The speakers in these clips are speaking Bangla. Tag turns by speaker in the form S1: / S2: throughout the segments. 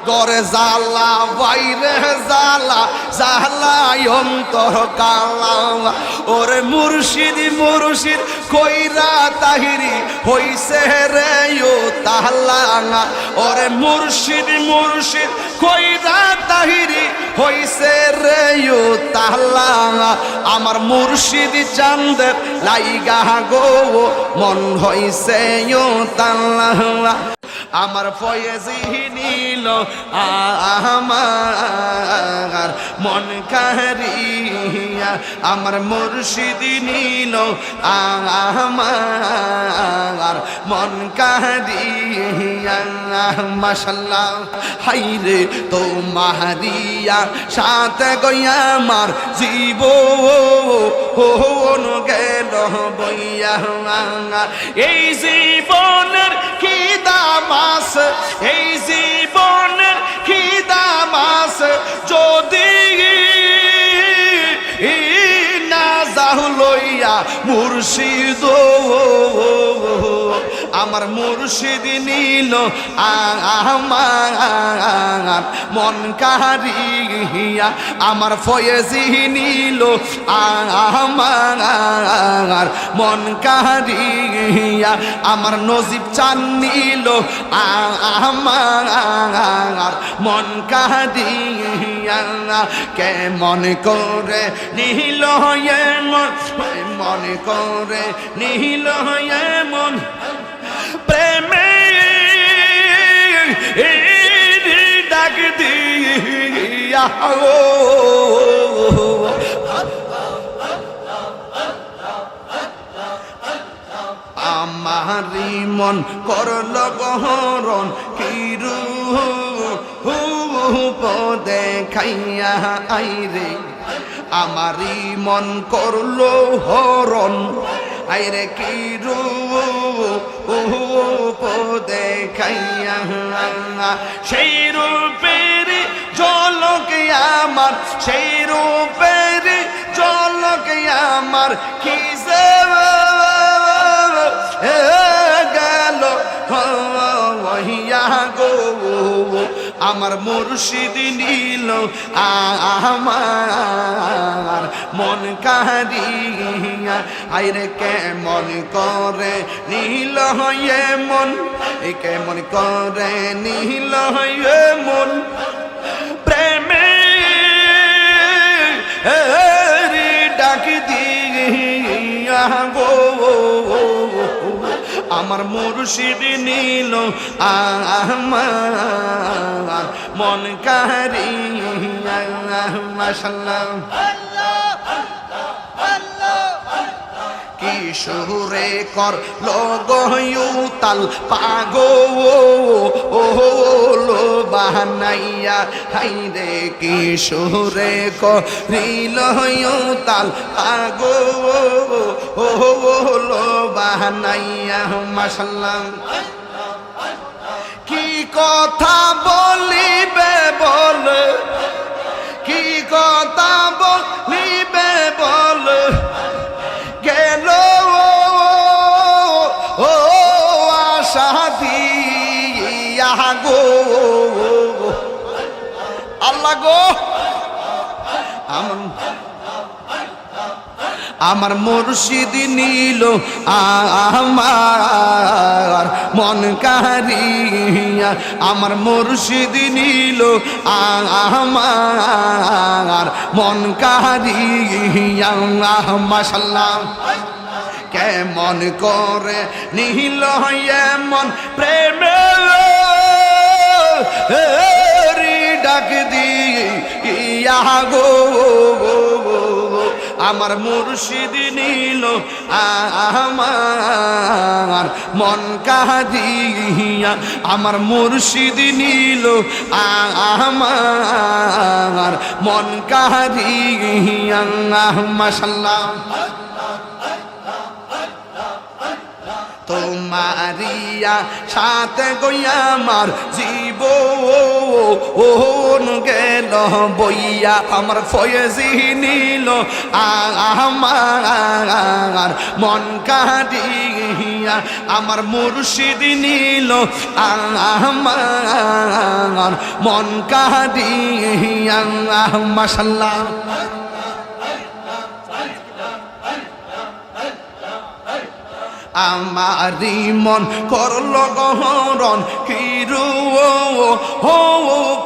S1: গরে জালা বাইরে জালা জালাই অন্তর কালা ওরে মুর্শিদ মুর্শিদ কইরা তাহিরি হইছে রে ও তাহলা ওরে মুর্শিদ মুর্শিদ কইরা তাহিরি হইছে রে ও তাহলা আমার মুর্শিদ চাঁদের লাইগা গো মন হইছে ও তাহলা আমার ফয়েজি নিল আমার মন কারিয়া আমার মুর্শিদ নিল আমার মন কারিয়া মাশাআল্লাহ হাইরে তো মাহারিয়া সাথে গইয়া আমার জীবন গেল বইয়া এই জীবনের কি দাম আছে এই জীবনের কি দাম আছে যদি না যাও লইয়া মুর্শিদ আমার মুর্শিদ নিল আমার মন কারিয়া আমার ফয়েজি নিল আমার মন কারিয়া আমার নজিব চান নিল আমার মন কারিয়া কে মন করে নিল মন করে নিল মন প্রেমে ডাক দিয়া আমারি মন করল গহরণ কিরু দেখাইয়া আইরে আমারি মন করলো হরণ আইরে কি রূপ দেখাইয়া সেই রূপের ঝলক আমার সেই রূপের ঝলক আমার কি যে গেল হইয়া গো আমার মুর্শিদ নিল আমার মন কারিয়া আইরে কেমন করে নিল হয়ে মন কেমন করে নিল হয়ে মন প্রেমে ডাক দিয়া গো আমার মুর্শিদ নিল আমার মন কারিয়া মাশাআল্লাহ কি সুরে কর লগয়ুতাল পাগো ও লো বানাইয়া হাইরে কি সুরে করিলয়ুতাল পাগো ও লো বানাইয়া মাশাআল্লাহ কি কথা বলিবে বল কি কথা বলিবে বল গেল ও আশা দিয়া গো আল্লাহ গো আমার মুর্শিদ নিল আমার মন কারিয়া আমার মুর্শিদ নিল আমার মন কারিয়া মাশাআল্লাহ কেমন করে নিল এমন প্রেমে ডাক দিয়া গো আমার মুর্শিদ নিল আমার মন কারিয়া আমার মুর্শিদ নিল আমার মন কারিয়া মাশাআল্লাহ তোমারিয়া সাথে গইয়া আমার জীবন গেল বইয়া আমার ফয়েজি নিল আমার মন কারিয়া আমার মুর্শিদ নীল আমার মন কাঁদিয়া মাশাআল্লাহ আমারি মন করলো গহরণ কিরু হো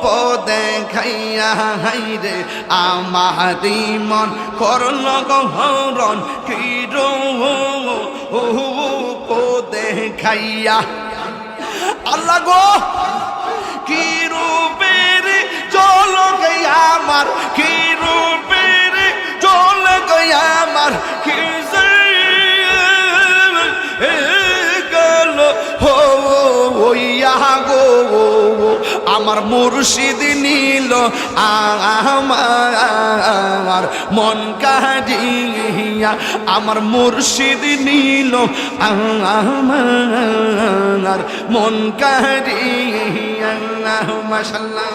S1: পদে খাইয়া হাইরে আমারি মন করলো গহরণ কিরু হো পদে খাইয়া আল্লাহ গো কি রূপের চলকে আমার কি রূপের চলকে আমার কি আমার মুর্শিদ নীল আমার মন কাঁদিয়া আমার মুর্শিদ নীল আমার মন কাঁদিয়া মাশাআল্লাহ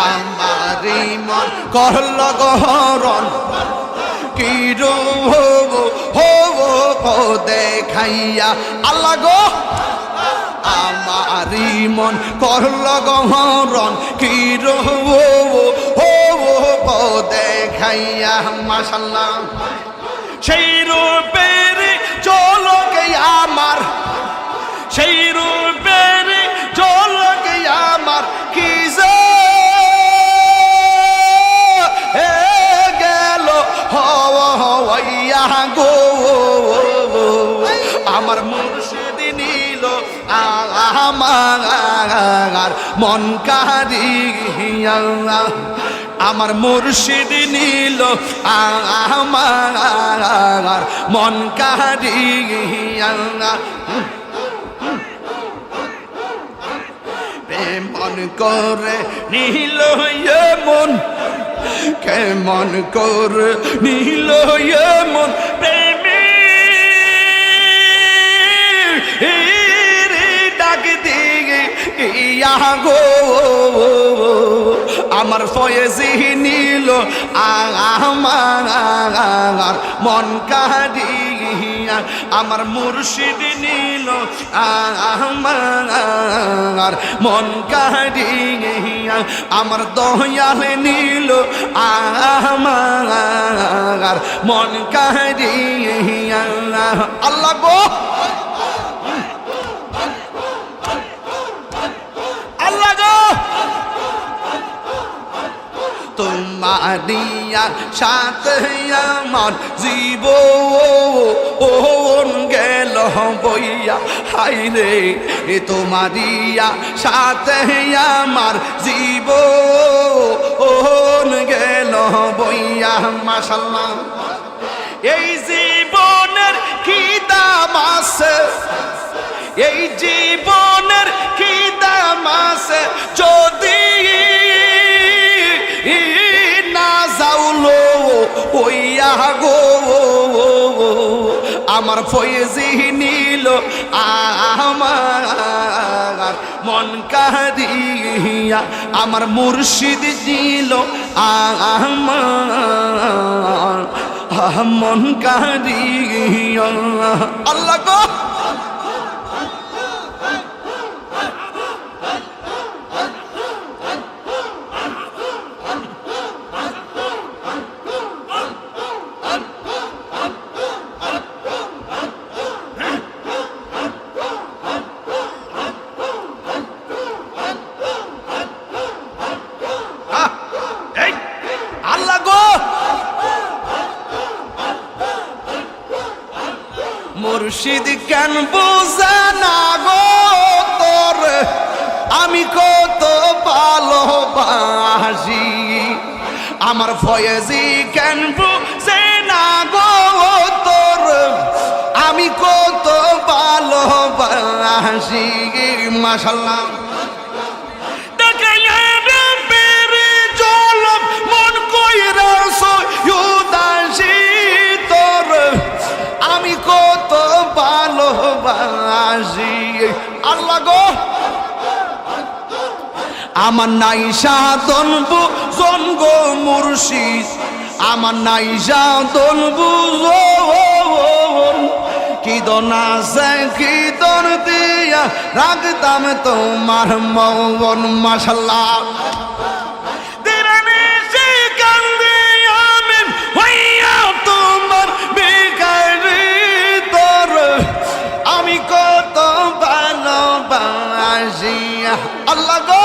S1: আমারি মন করল গহরণ কি হো দেখাইয়া আল্লাহ গো আমারি মন করল গহরণ কি হো দেখাইয়া মাশাআল্লাহ সেই রূপের চলকে আমার সেই রূপের চলকে আমার কি গো আমার মুর্শিদ নীল আমার মন কাঁদিয়া আমার মুর্শিদ নীল আমার মন কাঁদিয়া মন করে নীল মন কেমন কর নীল মন প্রেমী ডাক দিয়ে ইয়া গো আমার ফয়েজি নীল আমার মন কাঁদিয়া আমার মুর্শিদ নীল আমার মন কাঁদিয়া আমার দয়াল নীল আমার মন কাঁদিয়া আল্লাহ গো আল্লাহ গো তোমারিয়া সাথে আমার জীবন গেল বইয়া হাইরে তোমারিয়া সাথে আমার জীবন গেল বইয়া মাশাআল্লাহ এই জীবনের কি দাম আছে এই জীবনের কি দাম আছে যদি না যাওলো ওইয়া গো আমার ফয়েজি নীল আমার মন কাঁদিয়া আমার মুর্শিদ নীল আমার মন কাঁদিয়া আল্লাহ গো মুর্শিদ কেন বোঝে না গো তোর আমি কত ভালোবাসি আমার ফয়েজি কেন বোঝে না গো তোর আমি কত ভালোবাসি মাশাআল্লাহ আল্লাহ গো আমার নাই সাধন বুজন গো মুর্শিদ আমার নাই সাধন বুজন কি দন আছে কি দন দিয়া রাখতাম তোমার মন মাশাআল্লাহ আমি কত ভালোবাসি আল্লাহ গো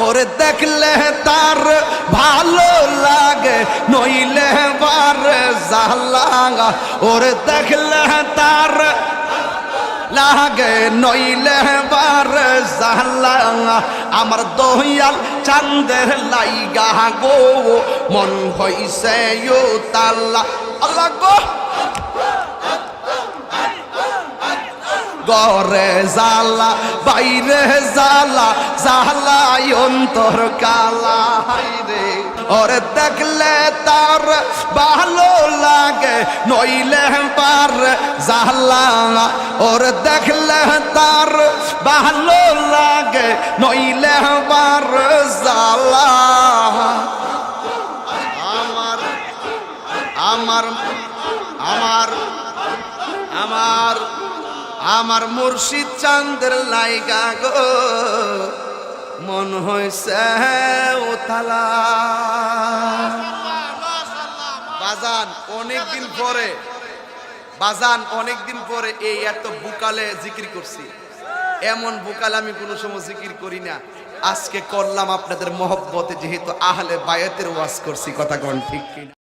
S1: ওরে দেখলে তার ভালো লাগে নইলে বার জালা ওরে দেখলে তার লাগে নইলে বার জালা আমার দয়াল চাঁদের লাইগা গো মন হইছে ও তাল্লা আল্লাহ গো গরে জালা বাইরে জালা জালাই অন্তর কালা রে ওরে দেখলে তার ভালো লাগে নইলে পার জালা ওরে দেখলে তার ভালো লাগে নইলে পার জালা আমার আমার আমার আমার আমার মুর্শিদ চাঁদের লাইগা গো মন হইছে উতালা বাজান অনেকদিন পরে এই এত বুকালে জিকির করছি এমন বুকালে আমি কোনো সময় জিকির করি না আজকে করলাম আপনাদের মহব্বতে যেহেতু আহলে বায়াতের ওয়াজ করছি কথা কোন ঠিক কিনা